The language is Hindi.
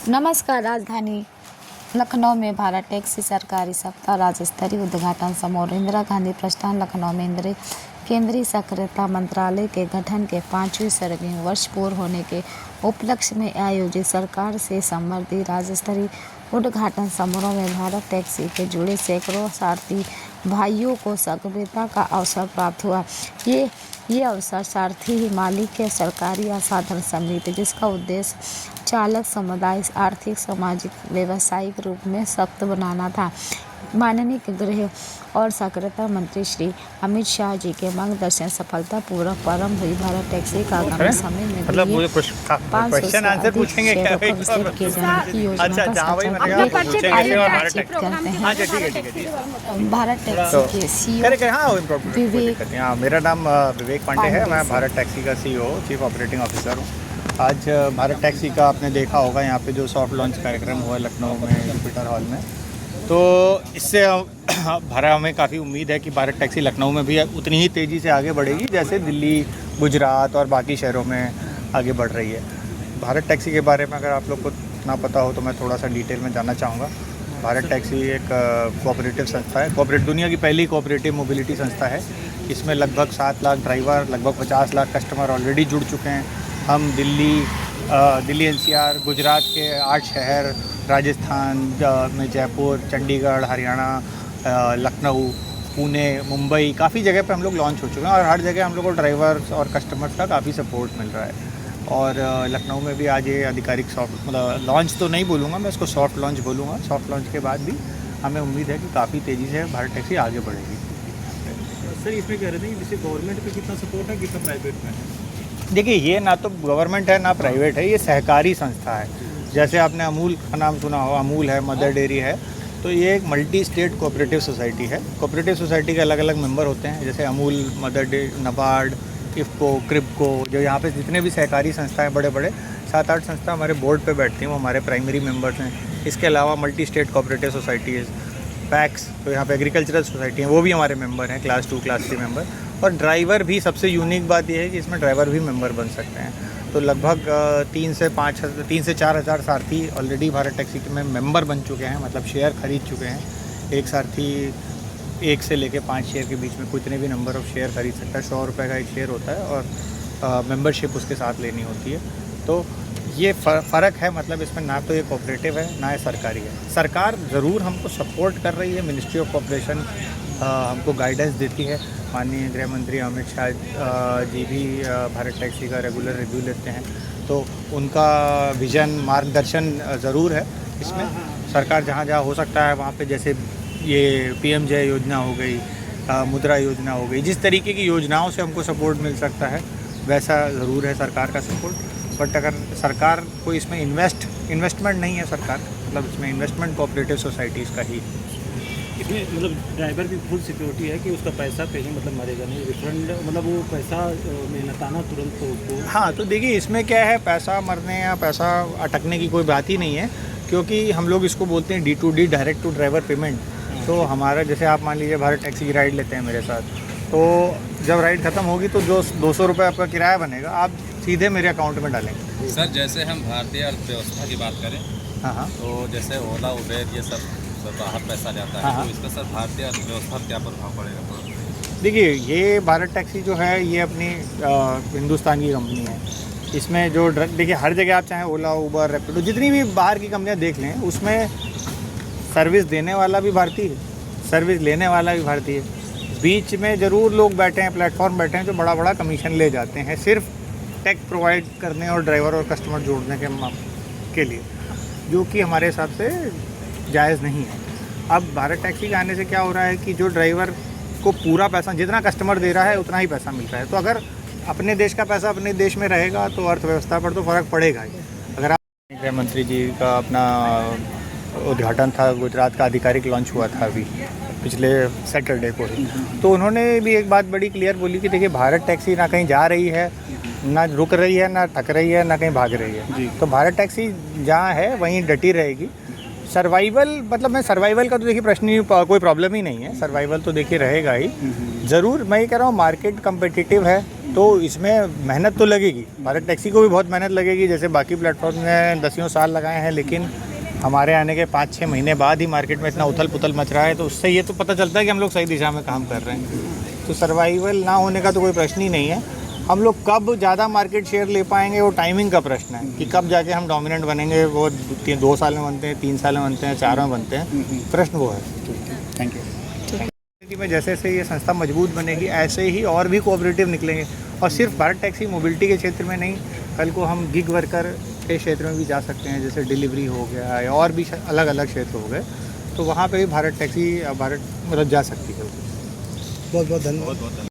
नमस्कार। राजधानी लखनऊ में भारत टैक्सी सरकारी सप्ताह राज्य स्तरीय उद्घाटन समारोह इंदिरा गांधी प्रतिष्ठान लखनऊ में केंद्रीय सहकारिता मंत्रालय के गठन के 5वीं सर्ववें वर्ष पूर्ण होने के उपलक्ष्य में आयोजित सरकार से संबंधित राज्य स्तरीय उद्घाटन समारोह में भारत टैक्सी के जुड़े सैकड़ों सारथी भाइयों को सहभागिता का अवसर प्राप्त हुआ। ये अवसर सारथी ही मालिक के सरकारी असाधारण समिति, जिसका उद्देश्य चालक समुदाय आर्थिक, सामाजिक, व्यावसायिक रूप में सशक्त बनाना था। माननीय गृह और सहकारिता मंत्री श्री अमित शाह जी के मार्गदर्शन सफलतापूर्वक प्रारंभ हुई भारत टैक्सी का आगामी समय में मतलब मुझे कुछ क्वेश्चन आंसर पूछेंगे क्या? भारत टैक्सी के सीईओ मेरा नाम विवेक पांडे है। मैं भारत टैक्सी का सीईओ, चीफ ऑपरेटिंग ऑफिसर हूँ। आज भारत टैक्सी का आपने देखा होगा यहाँ पे जो सॉफ्ट लॉन्च कार्यक्रम हुआ लखनऊ में जुपिटर हॉल में, तो इससे हमें काफ़ी उम्मीद है कि भारत टैक्सी लखनऊ में भी उतनी ही तेज़ी से आगे बढ़ेगी जैसे दिल्ली, गुजरात और बाकी शहरों में आगे बढ़ रही है। भारत टैक्सी के बारे में अगर आप लोग को ना पता हो तो मैं थोड़ा सा डिटेल में जानना चाहूँगा। भारत टैक्सी एक कोऑपरेटिव संस्था है, दुनिया की पहली कोऑपरेटिव मोबिलिटी संस्था है। इसमें लगभग 7 लाख ड्राइवर, लगभग 50 लाख कस्टमर ऑलरेडी जुड़ चुके हैं। हम दिल्ली एनसीआर, गुजरात के 8 शहर, राजस्थान में जयपुर, चंडीगढ़, हरियाणा, लखनऊ, पुणे, मुंबई, काफ़ी जगह पे हम लोग लॉन्च हो चुके हैं और हर जगह हम लोग को ड्राइवर्स और कस्टमर्स का काफ़ी सपोर्ट मिल रहा है। और लखनऊ में भी आज ये आधिकारिक सॉफ्ट मतलब लॉन्च तो नहीं बोलूँगा मैं, इसको सॉफ्ट लॉन्च बोलूँगा। सॉफ्ट लॉन्च के बाद भी हमें उम्मीद है कि काफ़ी तेज़ी से भारत टैक्सी आगे बढ़ेगी। सर, इसमें कह रहे थे कि जैसे गवर्नमेंट का कितना सपोर्ट है, कितना प्राइवेट में है? देखिए, ये ना तो गवर्नमेंट है ना प्राइवेट है, ये सहकारी संस्था है। जैसे आपने अमूल का नाम सुना हो, अमूल है, मदर डेयरी है, तो ये एक मल्टी स्टेट कोऑपरेटिव सोसाइटी है। कोऑपरेटिव सोसाइटी के अलग अलग मेंबर होते हैं, जैसे अमूल, मदर डेयरी, नाबार्ड, इफ्को, क्रिप्को, जो यहाँ पे जितने भी सहकारी संस्थाएं बड़े बड़े 7-8 संस्था हमारे बोर्ड पे बैठती हैं, वो हमारे प्राइमरी मेंबर्स हैं। इसके अलावा multi state cooperative societies, PACS, तो यहाँ पे एग्रीकल्चरल सोसाइटी हैं, वो भी हमारे मेंबर हैं, क्लास 2, क्लास 3 मेंबर। और ड्राइवर भी, सबसे यूनिक बात यह है कि इसमें ड्राइवर भी मेंबर बन सकते हैं। तो लगभग 3 से 4 हज़ार सारथी ऑलरेडी भारत टैक्सी में मेंबर बन चुके हैं, मतलब शेयर खरीद चुके हैं। एक सारथी 1 से लेकर 5 शेयर के बीच में कितने भी नंबर ऑफ़ शेयर खरीद सकता है। 100 रुपये का एक शेयर होता है और मेंबरशिप उसके साथ लेनी होती है। तो ये फ़र्क है, मतलब इसमें ना तो ये कोऑपरेटिव है ना ये सरकारी है। सरकार ज़रूर हमको सपोर्ट कर रही है, मिनिस्ट्री ऑफ कॉर्पोरेशन हमको गाइडेंस देती है। माननीय गृह मंत्री अमित शाह जी भी भारत टैक्सी का रेगुलर रिव्यू लेते हैं, तो उनका विज़न, मार्गदर्शन ज़रूर है इसमें। सरकार जहाँ जहाँ हो सकता है वहाँ पे, जैसे ये पीएम-जय योजना हो गई, मुद्रा योजना हो गई, जिस तरीके की योजनाओं से हमको सपोर्ट मिल सकता है वैसा ज़रूर है सरकार का सपोर्ट। बट अगर सरकार को इसमें इन्वेस्टमेंट नहीं है, सरकार मतलब इसमें इन्वेस्टमेंट कोऑपरेटिव सोसाइटीज़ का ही। इसमें मतलब ड्राइवर की फुल सिक्योरिटी है कि उसका पैसा कहीं मतलब मरेगा नहीं, रिफंड, मतलब वो पैसा मेहनताना तुरंत तो उसको। हाँ, तो देखिए, इसमें क्या है, पैसा मरने या पैसा अटकने की कोई बात ही नहीं है, क्योंकि हम लोग इसको बोलते हैं D2D, direct to driver payment. तो हमारा, जैसे आप मान लीजिए भारत टैक्सी की राइड लेते हैं मेरे साथ, तो जब राइड ख़त्म होगी तो जो 200 रुपये आपका किराया बनेगा, आप सीधे मेरे अकाउंट में डालेंगे। सर, जैसे हम भारतीय अर्थव्यवस्था की बात करें, हाँ, तो जैसे ओला, उबेर, ये सब बाहर पैसा जाता है, तो इसका सर भारतीय अर्थव्यवस्था पर क्या प्रभाव पड़ेगा? देखिए, ये भारत टैक्सी जो है ये अपनी हिंदुस्तान की कंपनी है। इसमें जो देखिए, हर जगह आप चाहे ओला, उबर, रैपिडो, जितनी भी बाहर की कंपनियां देख लें, उसमें सर्विस देने वाला भी भारतीय है, सर्विस लेने वाला भी भारतीय है। बीच में ज़रूर लोग बैठे हैं, प्लेटफॉर्म बैठे हैं जो बड़ा बड़ा कमीशन ले जाते हैं, सिर्फ टेक प्रोवाइड करने और ड्राइवर और कस्टमर जोड़ने के लिए, जो कि हमारे हिसाब से जायज़ नहीं है। अब भारत टैक्सी के आने से क्या हो रहा है कि जो ड्राइवर को पूरा पैसा, जितना कस्टमर दे रहा है उतना ही पैसा मिल रहा है। तो अगर अपने देश का पैसा अपने देश में रहेगा तो अर्थव्यवस्था पर तो फ़र्क पड़ेगा ही। अगर आप, गृह मंत्री जी का अपना उद्घाटन था, गुजरात का आधिकारिक लॉन्च हुआ था अभी पिछले सैटरडे को ही, तो उन्होंने भी एक बात बड़ी क्लियर बोली कि देखिए, भारत टैक्सी ना कहीं जा रही है, ना रुक रही है, ना थक रही है, ना कहीं भाग रही है। तो भारत टैक्सी जहाँ है वहीं डटी रहेगी। सर्वाइवल, मतलब मैं सर्वाइवल का तो देखिए प्रश्न ही, कोई प्रॉब्लम ही नहीं है, सर्वाइवल तो देखिए रहेगा ही ज़रूर। मैं ये कह रहा हूँ, मार्केट कम्पिटिटिव है तो इसमें मेहनत तो लगेगी, भारत टैक्सी को भी बहुत मेहनत लगेगी। जैसे बाकी प्लेटफॉर्म ने 10 साल लगाए हैं, लेकिन हमारे आने के 5-6 महीने बाद ही मार्केट में इतना उथल पुथल मच रहा है, तो उससे ये तो पता चलता है कि हम लोग सही दिशा में काम कर रहे हैं। तो सर्वाइवल ना होने का तो कोई प्रश्न ही नहीं है। हम लोग कब ज़्यादा मार्केट शेयर ले पाएंगे वो टाइमिंग का प्रश्न है, कि कब जाके हम डोमिनेंट बनेंगे। वो 2 साल में बनते हैं, 3 साल में बनते हैं, 4 में बनते हैं, प्रश्न वो है। Thank you. में जैसे जैसे ये संस्था मजबूत बनेगी, ऐसे ही और भी कोऑपरेटिव निकलेंगे। और सिर्फ भारत टैक्सी मोबिलिटी के क्षेत्र में नहीं, कल को हम गिग वर्कर के क्षेत्र में भी जा सकते हैं, जैसे डिलीवरी हो गया या और भी अलग अलग क्षेत्र हो गए, तो वहाँ पे भी भारत टैक्सी मतलब जा सकती है। बहुत बहुत धन्यवाद।